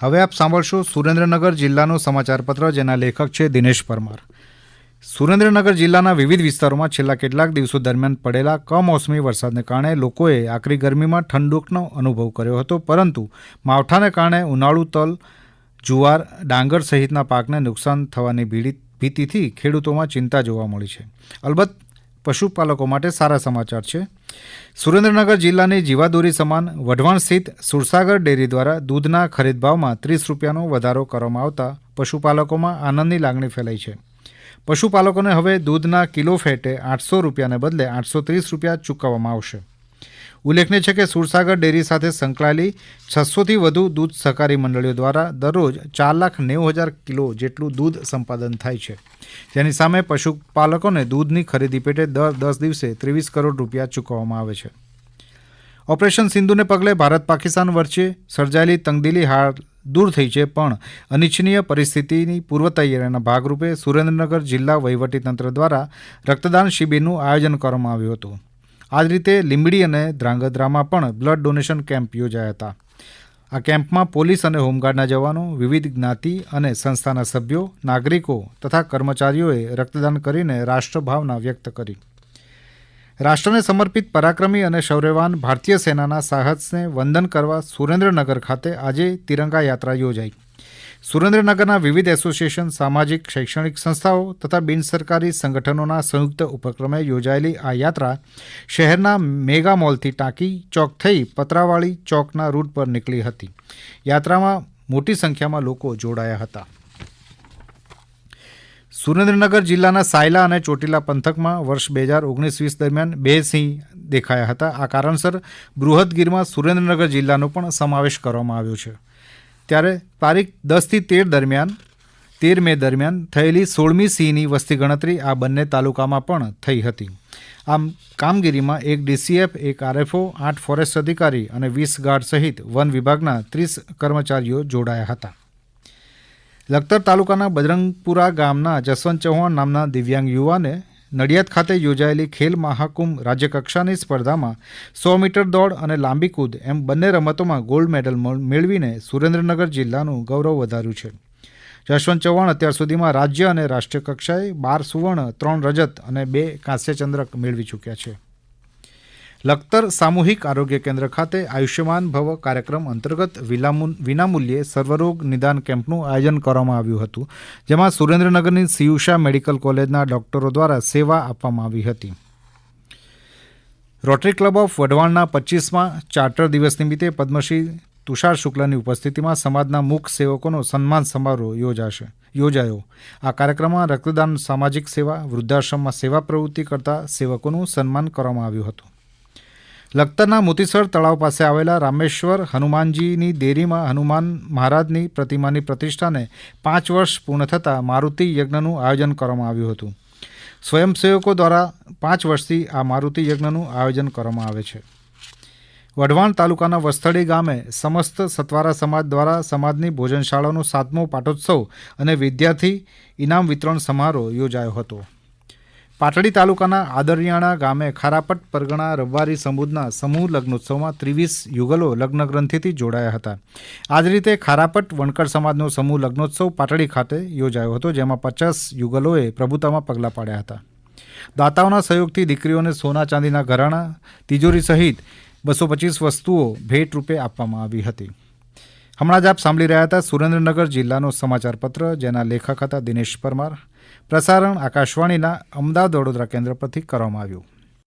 હવે આપ સાંભળશો સુરેન્દ્રનગર જિલ્લાનું સમાચારપત્ર, જેના લેખક છે દિનેશ પરમાર. સુરેન્દ્રનગર જિલ્લાના વિવિધ વિસ્તારોમાં છેલ્લા કેટલાક દિવસો દરમિયાન પડેલા કમોસમી વરસાદને કારણે લોકોએ આકરી ગરમીમાં ઠંડકનો અનુભવ કર્યો હતો, પરંતુ માવઠાને કારણે ઉનાળુ તલ, જુવાર, ડાંગર સહિતના પાકને નુકસાન થવાની ભીતિથી ખેડૂતોમાં ચિંતા જોવા મળી છે. અલબત્ત પશુપાલકો માટે સારા સમાચાર છે. સુરેન્દ્રનગર જિલ્લાની જીવાદોરી સમાન વઢવાણ સ્થિત સુરસાગર ડેરી દ્વારા દૂધના ખરીદ ભાવમાં 30 રૂપિયાનો વધારો કરવામાં આવતા પશુપાલકોમાં આનંદની લાગણી ફેલાઈ છે. પશુપાલકોને હવે દૂધના કિલો ફેટે 800 રૂપિયાને બદલે 830 રૂપિયા ચૂકવવામાં આવશે. ઉલ્લેખનીય છે કે સુરસાગર ડેરી સાથે સંકળાયેલી 600થી વધુ દૂધ સહકારી મંડળીઓ દ્વારા દરરોજ 4,90,000 કિલો જેટલું દૂધ સંપાદન થાય છે, જેની સામે પશુપાલકોને દૂધની ખરીદી પેટે દર 10 દિવસે 23 કરોડ રૂપિયા ચૂકવવામાં આવે છે. ઓપરેશન સિંધુને પગલે ભારત પાકિસ્તાન વચ્ચે સર્જાયેલી તંગદિલી હાલ દૂર થઈ છે, પણ અનિચ્છનીય પરિસ્થિતિની પૂર્વ તૈયારીના ભાગરૂપે સુરેન્દ્રનગર જિલ્લા વહીવટીતંત્ર દ્વારા રક્તદાન શિબિરનું આયોજન કરવામાં આવ્યું હતું. આ જ રીતે લીંબડી અને ધ્રાંગધ્રામાં પણ બ્લડ ડોનેશન કેમ્પ યોજાયા હતા. આ કેમ્પમાં પોલીસ અને હોમગાર્ડના જવાનો, વિવિધ જ્ઞાતિ અને સંસ્થાના સભ્યો, નાગરિકો તથા કર્મચારીઓએ રક્તદાન કરીને રાષ્ટ્રભાવના વ્યક્ત કરી. રાષ્ટ્રને સમર્પિત પરાક્રમી અને શૌર્યવાન ભારતીય સેનાના સાહસને વંદન કરવા સુરેન્દ્રનગર ખાતે આજે તિરંગા યાત્રા યોજાઈ. સુરેન્દ્રનગરના વિવિધ એસોસિએશન, સામાજિક, શૈક્ષણિક સંસ્થાઓ તથા બિનસરકારી સંગઠનોના સંયુક્ત ઉપક્રમે યોજાયેલી આ યાત્રા શહેરના મેગા મોલથી ટાંકી ચોક થઈ પતરાવાળી ચોકના રૂટ પર નીકળી હતી. યાત્રામાં મોટી સંખ્યામાં લોકો જોડાયા હતા. સુરેન્દ્રનગર જિલ્લાના સાયલા અને ચોટીલા પંથકમાં વર્ષ 2019-20 દરમિયાન 2 સિંહ દેખાયા હતા. આ કારણસર બૃહદગીરમાં સુરેન્દ્રનગર જિલ્લાનો પણ સમાવેશ કરવામાં આવ્યો છે. ત્યારે તારીખ 10થી 13 મે દરમિયાન થયેલી 16મી સિંહની વસ્તી ગણતરી આ બંને તાલુકામાં પણ થઈ હતી. આમ કામગીરીમાં એક ડીસીએફ, એક આરએફઓ, 8 ફોરેસ્ટ અધિકારી અને 20 ગાર્ડ સહિત વન વિભાગના 30 કર્મચારીઓ જોડાયા હતા. લખતર તાલુકાના બજરંગપુરા ગામના જસવંત ચૌહાણ નામના દિવ્યાંગ યુવાને નડિયાદ ખાતે યોજાયેલી ખેલ મહાકુંભ રાજ્યકક્ષાની સ્પર્ધામાં 100 મીટર દોડ અને લાંબી કૂદ એમ બંને રમતોમાં ગોલ્ડ મેડલ મેળવીને સુરેન્દ્રનગર જિલ્લાનું ગૌરવ વધાર્યું છે. જસવંત ચૌહાણ અત્યાર સુધીમાં રાજ્ય અને રાષ્ટ્રીય કક્ષાએ 12 સુવર્ણ, 3 રજત અને 2 કાંસ્ય ચંદ્રક મેળવી ચૂક્યા છે. લખતર સામૂહિક આરોગ્ય કેન્દ્ર ખાતે આયુષ્યમાન ભવ કાર્યક્રમ અંતર્ગત વિનામૂલ્યે સર્વરોગ નિદાન કેમ્પનું આયોજન કરવામાં આવ્યું હતું, જેમાં સુરેન્દ્રનગરની સીયુષા મેડિકલ કોલેજના ડોક્ટરો દ્વારા સેવા આપવામાં આવી હતી. રોટરી ક્લબ ઓફ વઢવાણના 25મા ચાર્ટર દિવસ નિમિત્તે પદ્મશ્રી તુષાર શુક્લની ઉપસ્થિતિમાં સમાજના મુખ્ય સેવકોનો સન્માન સમારોહ યોજાયો. આ કાર્યક્રમમાં રક્તદાન, સામાજિક સેવા, વૃદ્ધાશ્રમમાં સેવા પ્રવૃત્તિ કરતા સેવકોનું સન્માન કરવામાં આવ્યું હતું. લખતરના મોતીસર તળાવ પાસે આવેલા રામેશ્વર હનુમાનજીની દેરીમાં હનુમાન મહારાજની પ્રતિમાની પ્રતિષ્ઠાને 5 વર્ષ પૂર્ણ થતાં મારુતિ યજ્ઞનું આયોજન કરવામાં આવ્યું હતું. સ્વયંસેવકો દ્વારા 5 વર્ષથી આ મારુતિ યજ્ઞનું આયોજન કરવામાં આવે છે. વઢવાણ તાલુકાના વસ્તડી ગામે સમસ્ત સતવારા સમાજ દ્વારા સમાજની ભોજનશાળાનો 7મો પાટોત્સવ અને વિદ્યાર્થી ઇનામ વિતરણ સમારોહ યોજાયો હતો. પાટડી તાલુકાના આદરિયાણા ગામે ખારાપટ પરગણા રબારી સમુદના સમૂહ લગ્નોત્સવમાં 23 યુગલો લગ્ન ગ્રંથિથી જોડાયા હતા. આ જ રીતે ખારાપટ વણકર સમાજનો સમૂહ લગ્નોત્સવ પાટડી ખાતે યોજાયો હતો, જેમાં 50 યુગલોએ પ્રભુતામાં પગલાં પાડ્યા હતા. દાતાઓના સહયોગથી દીકરીઓને સોના ચાંદીના ઘરેણાં, તિજોરી સહિત 225 વસ્તુઓ ભેટ રૂપે આપવામાં આવી હતી. હમણાં જ આપ સાંભળી રહ્યા હતા સુરેન્દ્રનગર જિલ્લાનો સમાચારપત્ર, જેના લેખક હતા દિનેશ પરમાર. પ્રસારણ આકાશવાણીના અમદાવાદ વડોદરા કેન્દ્ર પરથી કરવામાં આવ્યું.